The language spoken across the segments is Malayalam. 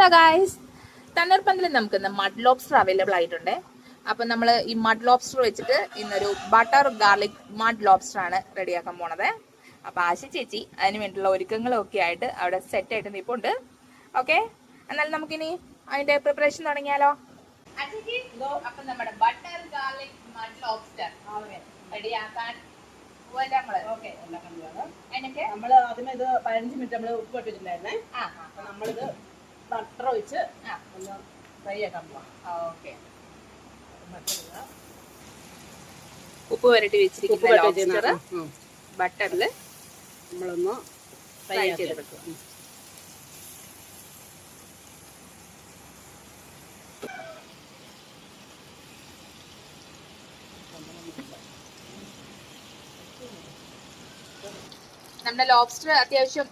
ഹലോ ഗായ്സ്, തണ്ണീർപ്പന്തലിൽ നമുക്ക് ഇന്ന് മഡ് ലോബ്സ്റ്റർ അവൈലബിൾ ആയിട്ടുണ്ട്. അപ്പം നമ്മൾ ഈ മഡ് ലോബ്സ്റ്റർ വെച്ചിട്ട് ഇന്നൊരു ബട്ടർ ഗാർലിക് മഡ് ലോബ്സ്റ്റർ ആണ് റെഡിയാക്കാൻ പോണത്. അപ്പം ആശി ചേച്ചി അതിന് വേണ്ടിയുള്ള ഒരുക്കങ്ങളും ഒക്കെ ആയിട്ട് അവിടെ സെറ്റ് ആയിട്ട് നിൽപ്പുണ്ട്. ഓക്കെ, എന്നാലും നമുക്കിനി അതിന്റെ പ്രിപ്പറേഷൻ തുടങ്ങിയാലോ. അപ്പം നമ്മുടെ ബട്ടർ ഗാർലിക് മഡ് ലോബ്സ്റ്റർ റെഡിയാക്കാൻ നമ്മൾ ആദ്യമേ ഇത് 15 മിനിറ്റ് നമ്മൾ ഉപ്പ് ഇട്ടിട്ടുണ്ടായിരുന്നേ. അപ്പൊ നമ്മളിത് ബട്ടർ ഒഴിച്ച് ഒന്ന് ഫ്രൈ ആക്കാൻ പോവാം. ഓക്കെ, ഉപ്പ് വരട്ടി വെച്ചിരിക്കുന്ന ബട്ടറിൽ നമ്മളൊന്ന് ഫ്രൈ ചെയ്തെടുക്കുക. നമ്മുടെ ലോബ്സ്റ്റർ അത്യാവശ്യം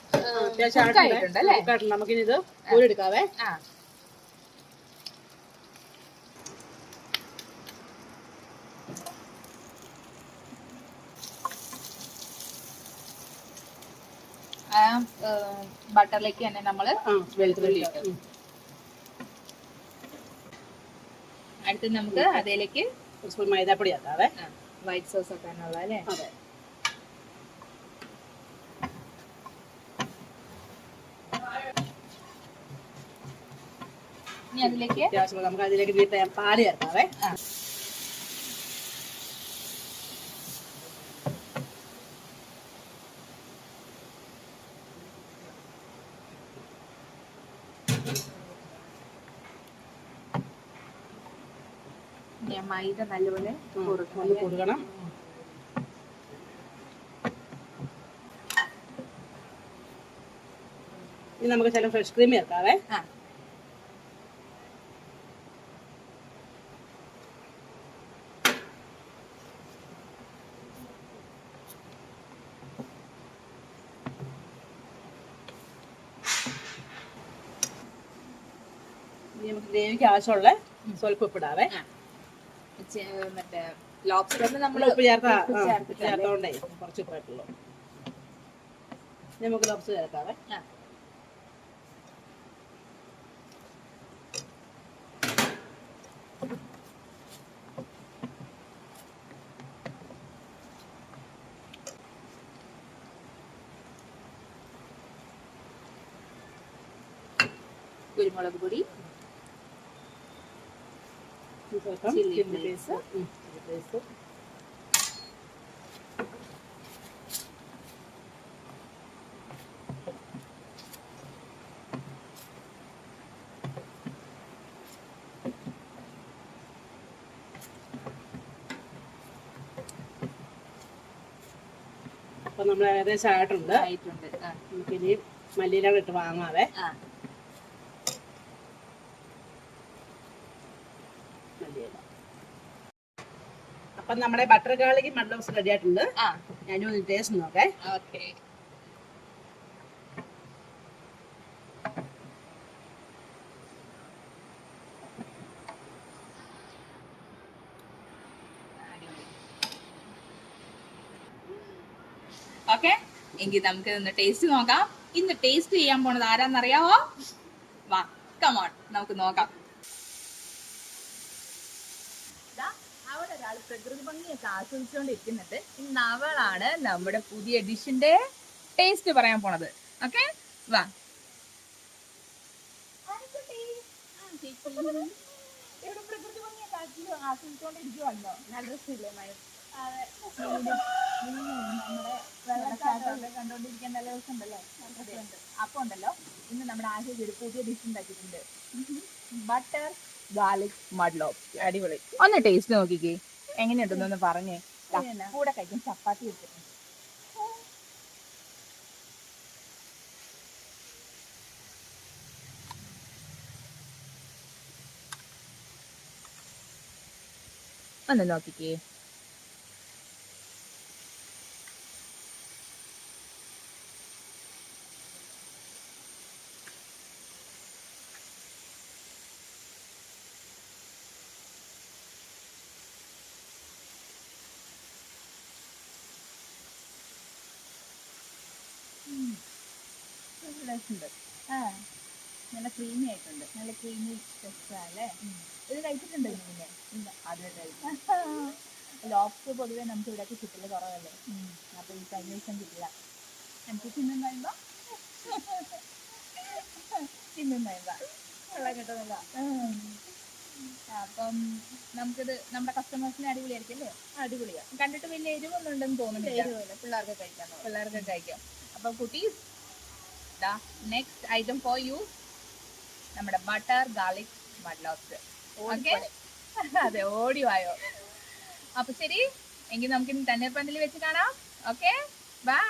നമുക്കിനി ഇത് കോരിയെടുക്കാവേ. ബട്ടറിലേക്ക് തന്നെ നമ്മള് വെളുത്തുള്ളി ഇട്ടു. അടുത്ത് നമുക്ക് അതിലേക്ക് മൈദാപ്പൊടി ആക്കാവേ. വൈറ്റ് സോസ് ആക്കാനുള്ള അല്ലേ? അതെ. ഇനി അതിലേക്ക് നമുക്ക് അതിലേക്ക് പാല് ചേർക്കാവേ. മൈദ നല്ലപോലെ കൊടുക്കണം. ഇനി നമുക്ക് ചില ഫ്രഷ് ക്രീം ചേർക്കാവേ. നമുക്ക് ഗ്രേവിക്ക് ആവശ്യമുള്ള സ്വല്പം ഉപ്പിടാവേ. മറ്റേ ലോബ്സ്റ്ററിന് നമ്മൾ ഉപ്പ് ചേർത്തോണ്ടേ കുറച്ച് ഉപ്പായിട്ടുള്ളൂ. നമുക്ക് ലോബ്സ്റ്റർ ചേർക്കാവേ. കുരുമുളക് പൊടി, ചില്ലി ഫ്ലേക്സ്, അപ്പൊ നമ്മൾ ഏകദേശം ആയിട്ടുണ്ട്. നമുക്കിനി മല്ലിയില ഇട്ട് വാങ്ങാവേ. അപ്പൊ നമ്മുടെ butter garlic mud lobster ready ആയിട്ടുണ്ട്. ഞാനും ടേസ്റ്റ് നോക്കേ. ഓക്കെ, ഓക്കെ, എങ്കിൽ നമുക്ക് ഇന്ന് ടേസ്റ്റ് നോക്കാം. ഇന്ന് ടേസ്റ്റ് ചെയ്യാൻ പോണത് ആരാന്നറിയാവോ? വാ, കമോൺ, നമുക്ക് നോക്കാം. അവിടെ ഒരാൾ പ്രകൃതി ഭംഗിയൊക്കെ ആസ്വദിച്ചുകൊണ്ടിരിക്കുന്നുണ്ട്. ഇന്ന് അവളാണ് നമ്മുടെ പുതിയ ഡിഷിന്റെ ടേസ്റ്റ് പറയാൻ പോണത്. ഓക്കെ, വാ. ഇവിടെ പ്രകൃതി ഭംഗിയൊക്കെ ആസ്വദിച്ചുകൊണ്ടിരിക്കുവല്ലോ. നല്ല രസമില്ലേ മഴ? നമ്മുടെ വെള്ളച്ചാട്ടമൊക്കെ കണ്ടോണ്ടിരിക്കാൻ നല്ല രസമുണ്ടല്ലേ? അപ്പൊ ഉണ്ടല്ലോ, ഇന്ന് നമ്മുടെ ആശയം ഒരു പുതിയ ഡിഷ് ഉണ്ടാക്കിയിട്ടുണ്ട്. Butter garlic mud lobster. അടിപൊളി. ഒന്ന് ടേസ്റ്റ് നോക്കിക്കേ, എങ്ങനെയുണ്ടെന്നൊന്ന് പറഞ്ഞേ. കൂടെ കഴിക്കും ചപ്പാത്തി വെച്ചിട്ടുണ്ട്. ഒന്ന് നോക്കിക്കേ. ഉണ്ട്. നല്ല ക്രീമി ആയിട്ടുണ്ട്. നല്ല ക്രീമി ടെക്സ്ചർ അല്ലേ? ഇത് കഴിച്ചിട്ടുണ്ടോ പിന്നെ? ഇല്ല, ആദ്യമായിട്ട് ലോബ്സ്റ്റർ പൊതുവെ നമുക്ക് ഇവിടെയൊക്കെ കിട്ടല് കുറവല്ലേ, അപ്പൊ ഈ കഴിഞ്ഞ ദിവസം കിട്ടില്ല. എനിക്ക് തിന്നുണ്ടായിരുന്നോ? തിന്നുന്നതാ വെള്ളം കിട്ടുന്നില്ല. അപ്പം നമുക്കിത് നമ്മുടെ കസ്റ്റമേഴ്സിന് അടിപൊളിയായിരിക്കും അല്ലേ? അടിപൊളിയാ. കണ്ടിട്ട് വലിയ എരിവൊന്നും ഉണ്ടെന്ന് തോന്നുന്നില്ല. പിള്ളേർക്ക് കഴിക്കാൻ പിള്ളേർക്ക് കഴിക്കാം. അപ്പൊ കുട്ടീസ്, നെക്സ്റ്റ് ഐറ്റം ഫോർ യു, നമ്മുടെ butter garlic mud lobster. Okay, അതെ, ഓടിവായോ. അപ്പൊ ശരി, എങ്കിൽ നമുക്ക് തണ്ണീർപ്പന്തലിൽ വെച്ച് കാണാം. Okay, by.